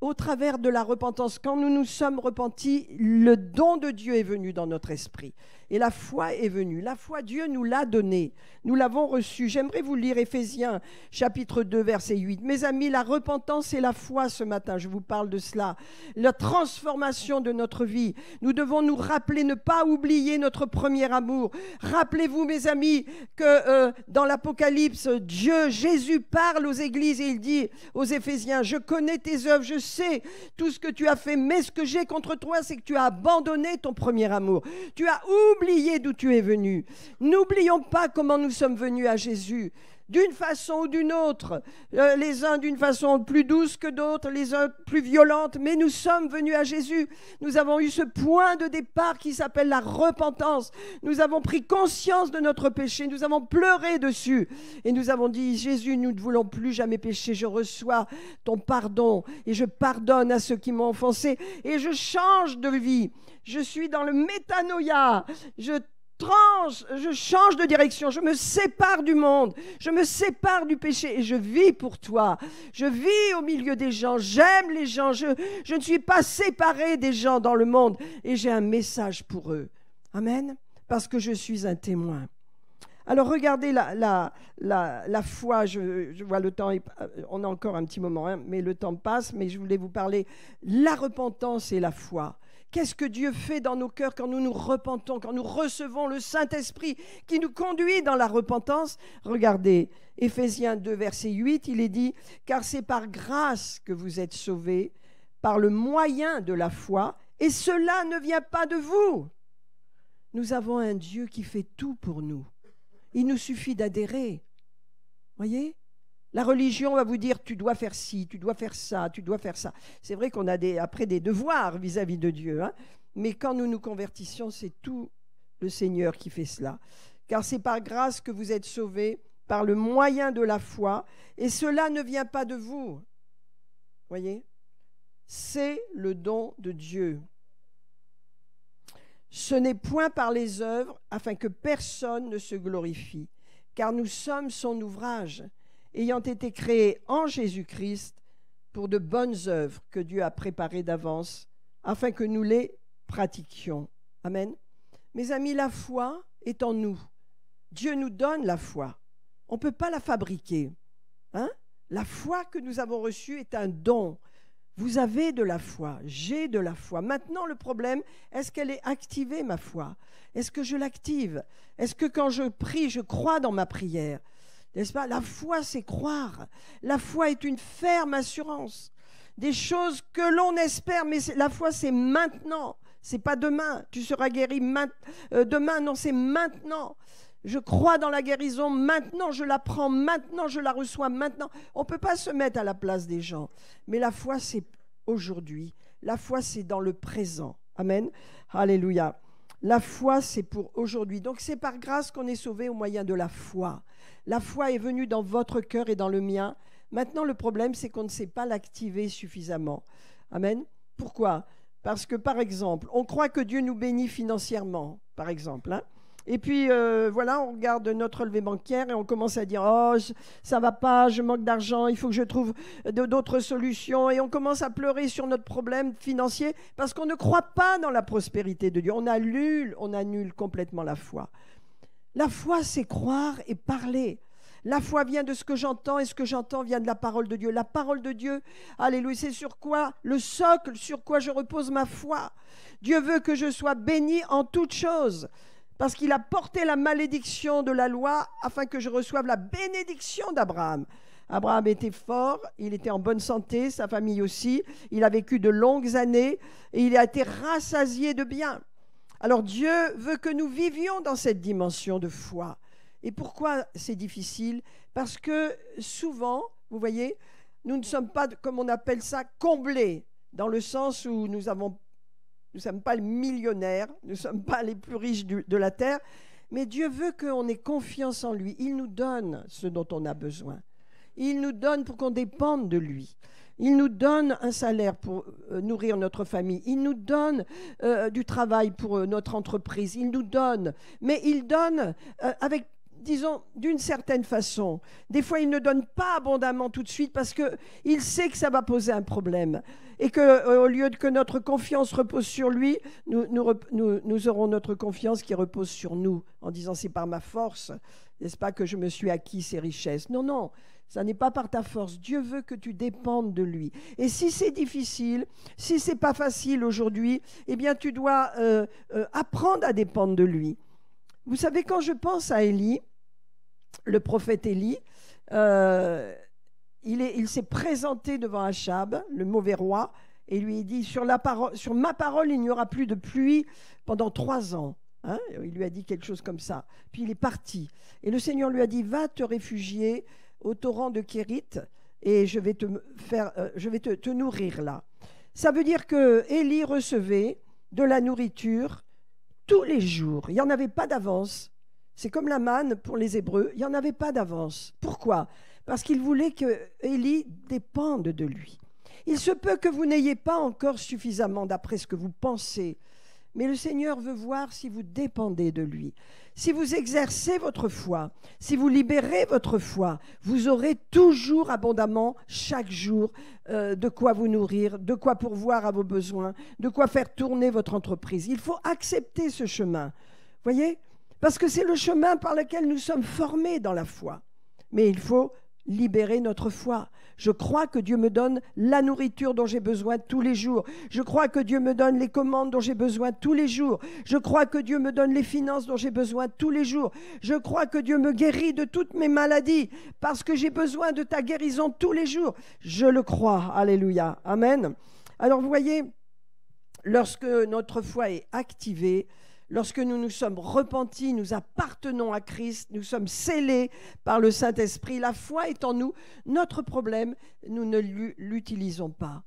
au travers de la repentance. Quand nous nous sommes repentis, le don de Dieu est venu dans notre esprit. Et la foi est venue. La foi, Dieu nous l'a donnée. Nous l'avons reçue. J'aimerais vous lire Éphésiens, chapitre 2, verset 8. Mes amis, la repentance et la foi ce matin, je vous parle de cela. La transformation de notre vie. Nous devons nous rappeler, ne pas oublier notre premier amour. Rappelez-vous, mes amis, que dans l'Apocalypse, Jésus parle aux églises et il dit aux Éphésiens, je connais tes œuvres, je sais tout ce que tu as fait, mais ce que j'ai contre toi, c'est que tu as abandonné ton premier amour. Tu as oublié d'où tu es venu. N'oublions pas comment nous sommes venus à Jésus, d'une façon ou d'une autre. Les uns d'une façon plus douce que d'autres, les uns plus violente, mais nous sommes venus à Jésus. Nous avons eu ce point de départ qui s'appelle la repentance. Nous avons pris conscience de notre péché, nous avons pleuré dessus et nous avons dit, Jésus, nous ne voulons plus jamais pécher, je reçois ton pardon et je pardonne à ceux qui m'ont offensé et je change de vie. Je suis dans le métanoïa, je change de direction, je me sépare du monde, je me sépare du péché et je vis pour toi. Je vis au milieu des gens, j'aime les gens, je ne suis pas séparée des gens dans le monde et j'ai un message pour eux. Amen. Parce que je suis un témoin. Alors regardez la foi, je vois le temps, on a encore un petit moment, hein, mais le temps passe, mais je voulais vous parler, la repentance et la foi. Qu'est-ce que Dieu fait dans nos cœurs quand nous nous repentons, quand nous recevons le Saint-Esprit qui nous conduit dans la repentance? Regardez, Éphésiens 2, verset 8, il est dit « Car c'est par grâce que vous êtes sauvés, par le moyen de la foi, et cela ne vient pas de vous. » Nous avons un Dieu qui fait tout pour nous. Il nous suffit d'adhérer. Voyez ? La religion va vous dire, tu dois faire ci, tu dois faire ça, tu dois faire ça. C'est vrai qu'on a après des devoirs vis-à-vis de Dieu, hein, mais quand nous nous convertissons, c'est tout le Seigneur qui fait cela. Car c'est par grâce que vous êtes sauvés, par le moyen de la foi, et cela ne vient pas de vous. Voyez ? C'est le don de Dieu. Ce n'est point par les œuvres, afin que personne ne se glorifie, car nous sommes son ouvrage, ayant été créés en Jésus-Christ pour de bonnes œuvres que Dieu a préparées d'avance, afin que nous les pratiquions. Amen. Mes amis, la foi est en nous. Dieu nous donne la foi. On ne peut pas la fabriquer. Hein? La foi que nous avons reçue est un don. Vous avez de la foi, j'ai de la foi. Maintenant, le problème, est-ce qu'elle est activée, ma foi? Est-ce que je l'active? Est-ce que quand je prie, je crois dans ma prière? N'est-ce pas? La foi, c'est croire. La foi est une ferme assurance. Des choses que l'on espère, mais la foi, c'est maintenant. C'est pas demain. Tu seras guéri demain. Non, c'est maintenant. Je crois dans la guérison maintenant, je la prends maintenant, je la reçois maintenant. On ne peut pas se mettre à la place des gens. Mais la foi, c'est aujourd'hui. La foi, c'est dans le présent. Amen. Alléluia. La foi, c'est pour aujourd'hui. Donc, c'est par grâce qu'on est sauvé au moyen de la foi. La foi est venue dans votre cœur et dans le mien. Maintenant, le problème, c'est qu'on ne sait pas l'activer suffisamment. Amen. Pourquoi? Parce que, par exemple, on croit que Dieu nous bénit financièrement, par exemple, hein. Et puis, voilà, on regarde notre relevé bancaire et on commence à dire « Oh, ça ne va pas, je manque d'argent, il faut que je trouve d'autres solutions. » Et on commence à pleurer sur notre problème financier parce qu'on ne croit pas dans la prospérité de Dieu. On annule complètement la foi. La foi, c'est croire et parler. La foi vient de ce que j'entends et ce que j'entends vient de la parole de Dieu. La parole de Dieu, alléluia, c'est sur quoi? Le socle sur quoi je repose ma foi. Dieu veut que je sois béni en toutes choses parce qu'il a porté la malédiction de la loi afin que je reçoive la bénédiction d'Abraham. Abraham était fort, il était en bonne santé, sa famille aussi. Il a vécu de longues années et il a été rassasié de biens. Alors Dieu veut que nous vivions dans cette dimension de foi. Et pourquoi c'est difficile? Parce que souvent, vous voyez, nous ne sommes pas, comme on appelle ça, comblés, dans le sens où nous ne sommes pas les millionnaires, nous ne sommes pas les plus riches de la terre, mais Dieu veut qu'on ait confiance en lui. Il nous donne ce dont on a besoin. Il nous donne pour qu'on dépende de lui. Il nous donne un salaire pour nourrir notre famille. Il nous donne du travail pour notre entreprise. Il nous donne, mais il donne avec, disons, d'une certaine façon. Des fois, il ne donne pas abondamment tout de suite parce qu'il sait que ça va poser un problème. Et qu'au lieu que notre confiance repose sur lui, nous aurons notre confiance qui repose sur nous, en disant c'est par ma force, n'est-ce pas, que je me suis acquis ces richesses. Non, non. Ça n'est pas par ta force. Dieu veut que tu dépendes de lui. Et si c'est difficile, si ce n'est pas facile aujourd'hui, eh bien, tu dois apprendre à dépendre de lui. Vous savez, quand je pense à Élie, le prophète Élie, il s'est présenté devant Achab, le mauvais roi, et lui dit, sur ma parole, il n'y aura plus de pluie pendant 3 ans. Hein, il lui a dit quelque chose comme ça. Puis il est parti. Et le Seigneur lui a dit, va te réfugier au torrent de Kérith, et je vais te nourrir là. Ça veut dire que Élie recevait de la nourriture tous les jours. Il n'y en avait pas d'avance. C'est comme la manne pour les Hébreux, il n'y en avait pas d'avance. Pourquoi? Parce qu'il voulait que Élie dépende de lui. Il se peut que vous n'ayez pas encore suffisamment d'après ce que vous pensez, mais le Seigneur veut voir si vous dépendez de lui. Si vous exercez votre foi, si vous libérez votre foi, vous aurez toujours abondamment, chaque jour, de quoi vous nourrir, de quoi pourvoir à vos besoins, de quoi faire tourner votre entreprise. Il faut accepter ce chemin, voyez, parce que c'est le chemin par lequel nous sommes formés dans la foi. Mais il faut libérer notre foi. Je crois que Dieu me donne la nourriture dont j'ai besoin tous les jours. Je crois que Dieu me donne les commandes dont j'ai besoin tous les jours. Je crois que Dieu me donne les finances dont j'ai besoin tous les jours. Je crois que Dieu me guérit de toutes mes maladies parce que j'ai besoin de ta guérison tous les jours. Je le crois. Alléluia. Amen. Alors vous voyez, lorsque notre foi est activée, lorsque nous nous sommes repentis, nous appartenons à Christ, nous sommes scellés par le Saint-Esprit, la foi est en nous. Notre problème, nous ne l'utilisons pas.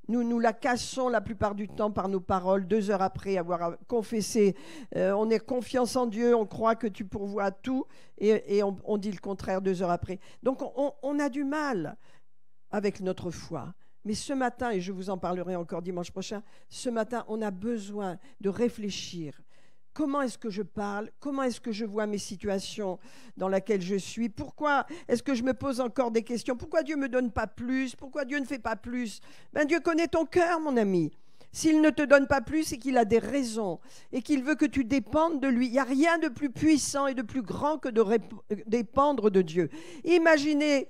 Nous la cassons la plupart du temps par nos paroles, 2 heures après avoir confessé. On a confiance en Dieu, on croit que tu pourvois tout, et on dit le contraire 2 heures après. Donc on a du mal avec notre foi. Mais ce matin, et je vous en parlerai encore dimanche prochain, ce matin, on a besoin de réfléchir. Comment est-ce que je parle? Comment est-ce que je vois mes situations dans lesquelles je suis? Pourquoi est-ce que je me pose encore des questions? Pourquoi Dieu ne me donne pas plus? Pourquoi Dieu ne fait pas plus? Dieu connaît ton cœur, mon ami. S'il ne te donne pas plus, c'est qu'il a des raisons et qu'il veut que tu dépendes de lui. Il n'y a rien de plus puissant et de plus grand que de dépendre de Dieu. Imaginez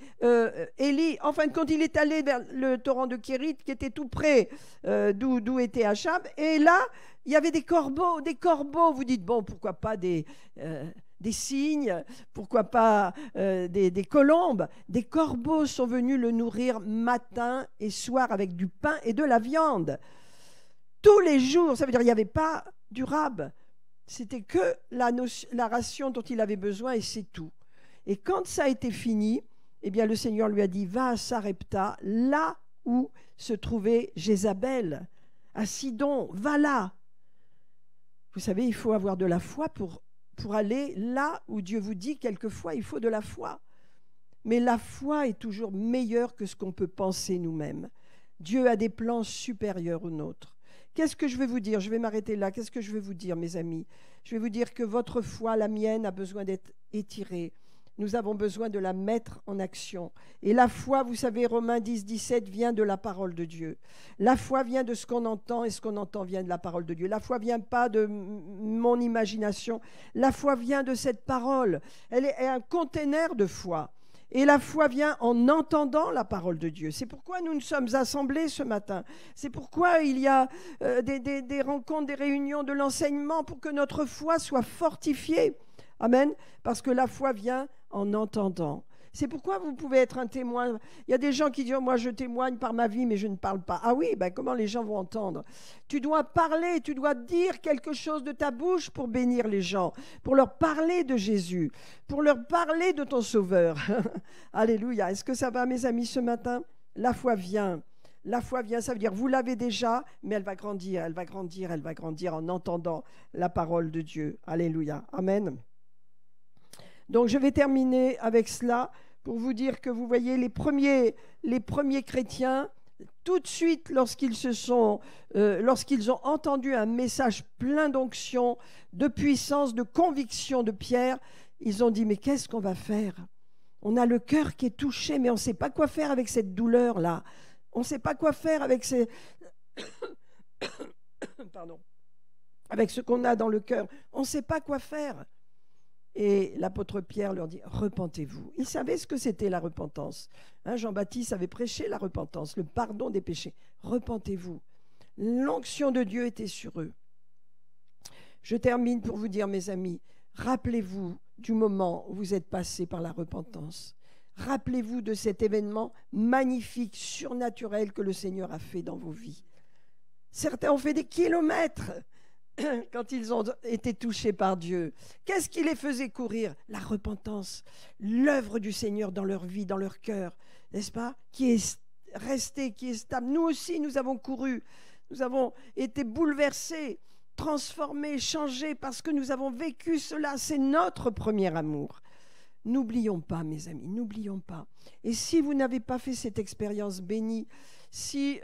Élie, en fin de compte, il est allé vers le torrent de Kérith qui était tout près d'où était Achab. Et là, il y avait des corbeaux. Vous dites, bon, pourquoi pas des cygnes, pourquoi pas des colombes. Des corbeaux sont venus le nourrir matin et soir avec du pain et de la viande. Tous les jours, ça veut dire qu'il n'y avait pas du rab. C'était que la ration dont il avait besoin et c'est tout. Et quand ça a été fini, eh bien le Seigneur lui a dit, va à Sarepta, là où se trouvait Jézabel, à Sidon, va là. Vous savez, il faut avoir de la foi pour aller là où Dieu vous dit, quelquefois, il faut de la foi. Mais la foi est toujours meilleure que ce qu'on peut penser nous-mêmes. Dieu a des plans supérieurs aux nôtres. Qu'est-ce que je vais vous dire? Je vais m'arrêter là. Qu'est-ce que je vais vous dire, mes amis? Je vais vous dire que votre foi, la mienne, a besoin d'être étirée. Nous avons besoin de la mettre en action. Et la foi, vous savez, Romains 10, 17, vient de la parole de Dieu. La foi vient de ce qu'on entend, et ce qu'on entend vient de la parole de Dieu. La foi ne vient pas de mon imagination. La foi vient de cette parole. Elle est un container de foi. Et la foi vient en entendant la parole de Dieu. C'est pourquoi nous nous sommes assemblés ce matin. C'est pourquoi il y a des rencontres, des réunions de l'enseignement pour que notre foi soit fortifiée. Amen. Parce que la foi vient en entendant. C'est pourquoi vous pouvez être un témoin. Il y a des gens qui disent, moi je témoigne par ma vie, mais je ne parle pas. Ah oui, ben comment les gens vont entendre? Tu dois parler, tu dois dire quelque chose de ta bouche pour bénir les gens, pour leur parler de Jésus, pour leur parler de ton Sauveur. Alléluia. Est-ce que ça va, mes amis, ce matin? La foi vient. La foi vient, ça veut dire, vous l'avez déjà, mais elle va grandir, elle va grandir, elle va grandir en entendant la parole de Dieu. Alléluia. Amen. Donc, je vais terminer avec cela pour vous dire que vous voyez les premiers chrétiens, tout de suite, lorsqu'ils ont entendu un message plein d'onction, de puissance, de conviction de Pierre, ils ont dit, mais qu'est-ce qu'on va faire? On a le cœur qui est touché, mais on ne sait pas quoi faire avec cette douleur-là. On ne sait pas quoi faire avec Pardon. Avec ce qu'on a dans le cœur. On ne sait pas quoi faire. Et l'apôtre Pierre leur dit, repentez-vous. Il savait ce que c'était la repentance. Jean-Baptiste avait prêché la repentance, le pardon des péchés. Repentez-vous. L'onction de Dieu était sur eux. Je termine pour vous dire, mes amis, rappelez-vous du moment où vous êtes passés par la repentance. Rappelez-vous de cet événement magnifique, surnaturel que le Seigneur a fait dans vos vies. Certains ont fait des kilomètres quand ils ont été touchés par Dieu. Qu'est-ce qui les faisait courir? La repentance, l'œuvre du Seigneur dans leur vie, dans leur cœur, n'est-ce pas? Qui est resté, qui est stable. Nous aussi, nous avons couru, nous avons été bouleversés, transformés, changés, parce que nous avons vécu cela. C'est notre premier amour. N'oublions pas, mes amis, n'oublions pas. Et si vous n'avez pas fait cette expérience bénie, si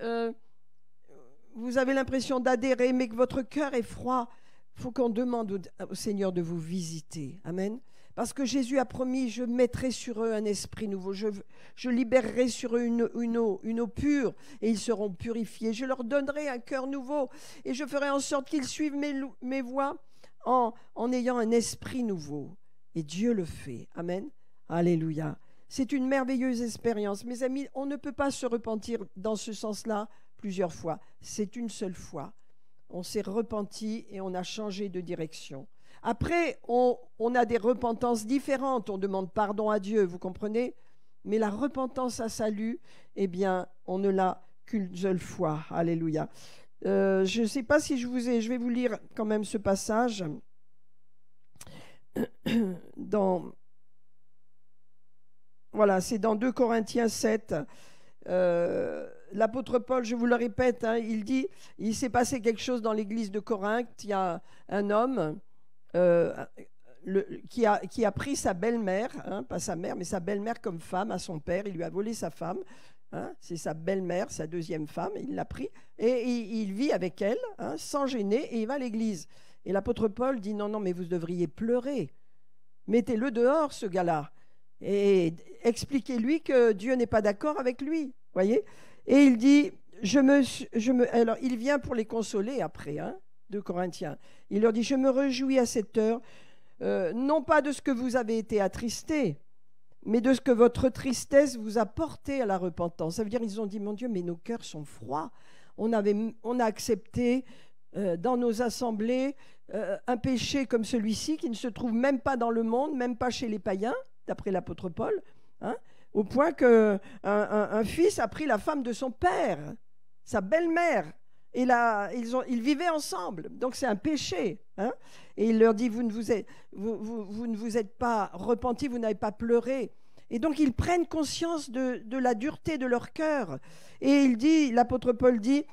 vous avez l'impression d'adhérer, mais que votre cœur est froid, il faut qu'on demande au Seigneur de vous visiter. Amen. Parce que Jésus a promis, je mettrai sur eux un esprit nouveau, je libérerai sur eux une eau pure, et ils seront purifiés. Je leur donnerai un cœur nouveau, et je ferai en sorte qu'ils suivent mes voies en ayant un esprit nouveau. Et Dieu le fait. Amen. Alléluia. C'est une merveilleuse expérience. Mes amis, on ne peut pas se repentir dans ce sens-là plusieurs fois. C'est une seule fois. On s'est repenti et on a changé de direction. Après, on a des repentances différentes. On demande pardon à Dieu, vous comprenez? Mais la repentance à salut, eh bien, on ne l'a qu'une seule fois. Alléluia. Je ne sais pas si je vais vous lire quand même ce passage. Voilà, c'est dans 2 Corinthiens 7. L'apôtre Paul, je vous le répète, il dit, il s'est passé quelque chose dans l'église de Corinthe. Il y a un homme qui a pris sa belle-mère, pas sa mère, mais sa belle-mère comme femme à son père. Il lui a volé sa femme. C'est sa belle-mère, sa deuxième femme. Il l'a pris et il vit avec elle, sans gêner, et il va à l'église. Et l'apôtre Paul dit, non, mais vous devriez pleurer. Mettez-le dehors, ce gars-là. Et expliquez-lui que Dieu n'est pas d'accord avec lui. Voyez? Et il dit, alors il vient pour les consoler après, de Corinthiens. Il leur dit, je me réjouis à cette heure, non pas de ce que vous avez été attristés, mais de ce que votre tristesse vous a porté à la repentance. Ça veut dire, ils ont dit, mon Dieu, mais nos cœurs sont froids. On a accepté dans nos assemblées un péché comme celui-ci qui ne se trouve même pas dans le monde, même pas chez les païens, d'après l'apôtre Paul, au point qu'un fils a pris la femme de son père, sa belle-mère, et là, ils vivaient ensemble, donc c'est un péché. Et il leur dit, vous ne vous êtes pas repentis, vous n'avez pas pleuré. Et donc ils prennent conscience de la dureté de leur cœur. Et l'apôtre Paul dit,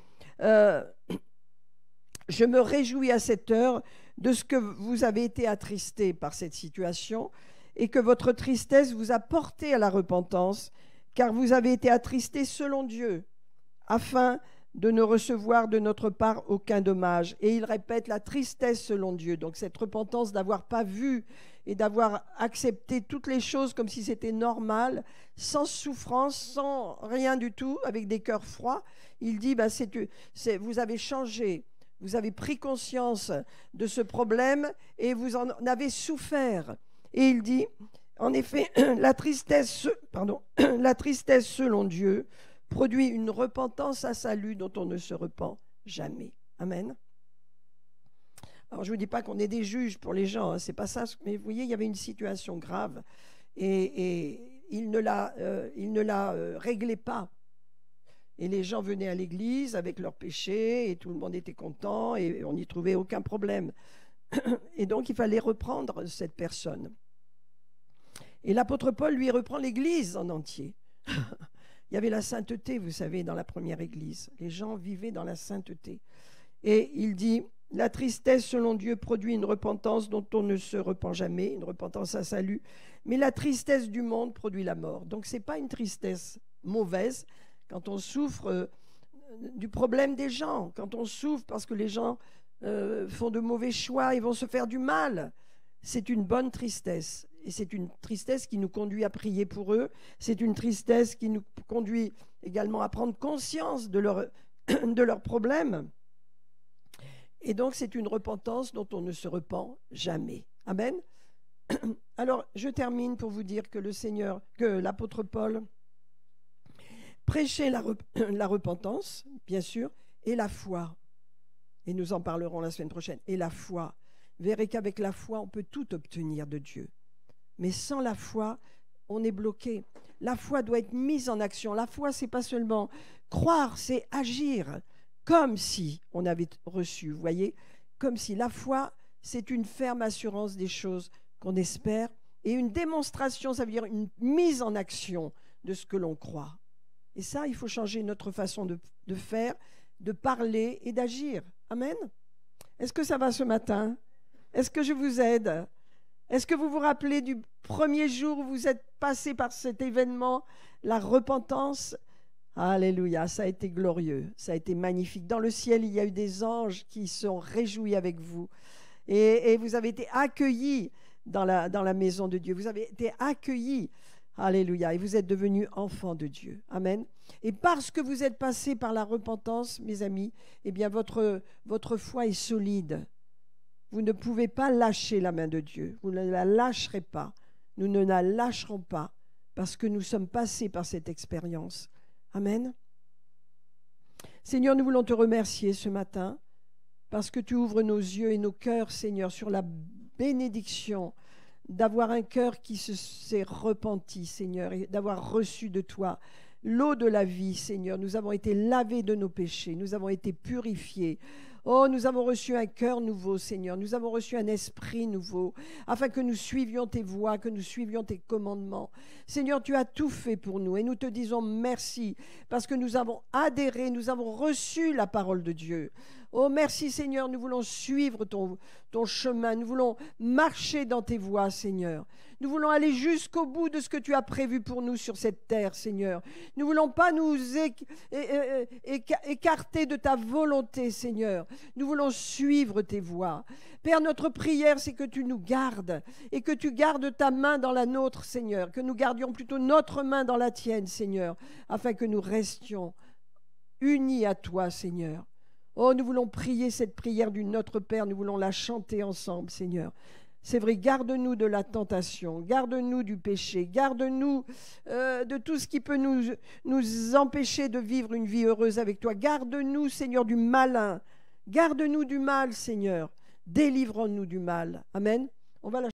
je me réjouis à cette heure de ce que vous avez été attristés par cette situation et que votre tristesse vous a porté à la repentance, car vous avez été attristés selon Dieu, afin de ne recevoir de notre part aucun dommage. Et il répète la tristesse selon Dieu. Donc cette repentance d'avoir pas vu et d'avoir accepté toutes les choses comme si c'était normal, sans souffrance, sans rien du tout, avec des cœurs froids. Il dit, vous avez changé, vous avez pris conscience de ce problème et vous en avez souffert. Et il dit, en effet, la tristesse selon Dieu produit une repentance à salut dont on ne se repent jamais. Amen. Alors je ne vous dis pas qu'on est des juges pour les gens, hein, c'est pas ça. Mais vous voyez, il y avait une situation grave et il ne la réglait pas. Et les gens venaient à l'église avec leurs péchés et tout le monde était content et on n'y trouvait aucun problème. Et donc il fallait reprendre cette personne. Et l'apôtre Paul lui reprend l'église en entier. Il y avait la sainteté, vous savez, dans la première église. Les gens vivaient dans la sainteté. Et il dit, la tristesse selon Dieu produit une repentance dont on ne se repent jamais, une repentance à salut. Mais la tristesse du monde produit la mort. Donc ce n'est pas une tristesse mauvaise quand on souffre du problème des gens, quand on souffre parce que les gens font de mauvais choix et vont se faire du mal. C'est une bonne tristesse. Et c'est une tristesse qui nous conduit à prier pour eux. C'est une tristesse qui nous conduit également à prendre conscience de leurs problèmes. Et donc, c'est une repentance dont on ne se repent jamais. Amen. Alors, je termine pour vous dire que l'apôtre Paul prêchait la repentance, bien sûr, et la foi. Et nous en parlerons la semaine prochaine. Et la foi. Vous verrez qu'avec la foi, on peut tout obtenir de Dieu. Mais sans la foi, on est bloqué. La foi doit être mise en action. La foi, c'est pas seulement croire, c'est agir comme si on avait reçu. Vous voyez, comme si la foi, c'est une ferme assurance des choses qu'on espère et une démonstration, ça veut dire une mise en action de ce que l'on croit. Et ça, il faut changer notre façon de faire, de parler et d'agir. Amen. Est-ce que ça va ce matin? Est-ce que je vous aide? Est-ce que vous vous rappelez du premier jour où vous êtes passé par cet événement, la repentance? Alléluia, ça a été glorieux, ça a été magnifique. Dans le ciel, il y a eu des anges qui sont réjouis avec vous. Et vous avez été accueillis dans la maison de Dieu. Vous avez été accueillis. Alléluia. Et vous êtes devenus enfants de Dieu. Amen. Et parce que vous êtes passés par la repentance, mes amis, eh bien votre foi est solide. Vous ne pouvez pas lâcher la main de Dieu. Vous ne la lâcherez pas. Nous ne la lâcherons pas parce que nous sommes passés par cette expérience. Amen. Seigneur, nous voulons te remercier ce matin parce que tu ouvres nos yeux et nos cœurs, Seigneur, sur la bénédiction d'avoir un cœur qui s'est repenti, Seigneur, et d'avoir reçu de toi l'eau de la vie, Seigneur. Nous avons été lavés de nos péchés, nous avons été purifiés. Oh, nous avons reçu un cœur nouveau, Seigneur. Nous avons reçu un esprit nouveau, afin que nous suivions tes voies, que nous suivions tes commandements. Seigneur, tu as tout fait pour nous et nous te disons merci parce que nous avons adhéré, nous avons reçu la parole de Dieu. Oh, merci, Seigneur. Nous voulons suivre ton chemin. Nous voulons marcher dans tes voies, Seigneur. Nous voulons aller jusqu'au bout de ce que tu as prévu pour nous sur cette terre, Seigneur. Nous ne voulons pas nous écarter de ta volonté, Seigneur. Nous voulons suivre tes voies. Père, notre prière, c'est que tu nous gardes et que tu gardes ta main dans la nôtre, Seigneur. Que nous gardions plutôt notre main dans la tienne, Seigneur, afin que nous restions unis à toi, Seigneur. Oh, nous voulons prier cette prière du Notre Père. Nous voulons la chanter ensemble, Seigneur. C'est vrai, garde-nous de la tentation, garde-nous du péché, garde-nous de tout ce qui peut nous empêcher de vivre une vie heureuse avec toi. Garde-nous, Seigneur, du malin. Garde-nous du mal, Seigneur. Délivre-nous du mal. Amen. On va la